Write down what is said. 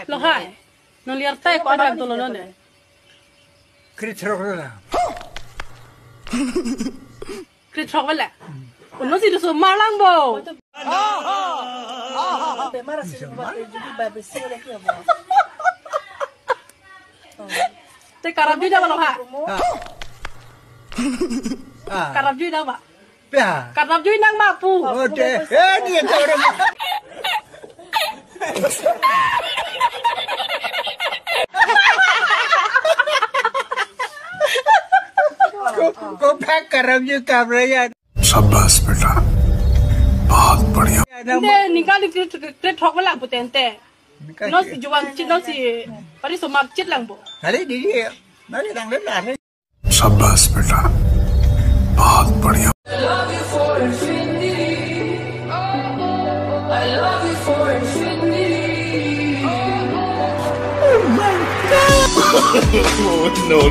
lo hai no liar tai ko ada to lo ne krit trok la krit trok wala uno si so malang bo Be mara si ba jadi ba be si le kia bo. te karab ju da lo ha karab ju da ba ya karab ju nang ma pu oke dia tahu को पैक कर रहा हूँ काम रहे यार शाबाश बेटा बहुत बढ़िया de nikali krit trok wala potente no si juang chit no si pari so mak chit lang bo अरे दीदी मैंने रंग ला रहे शाबाश बेटा बहुत बढ़िया no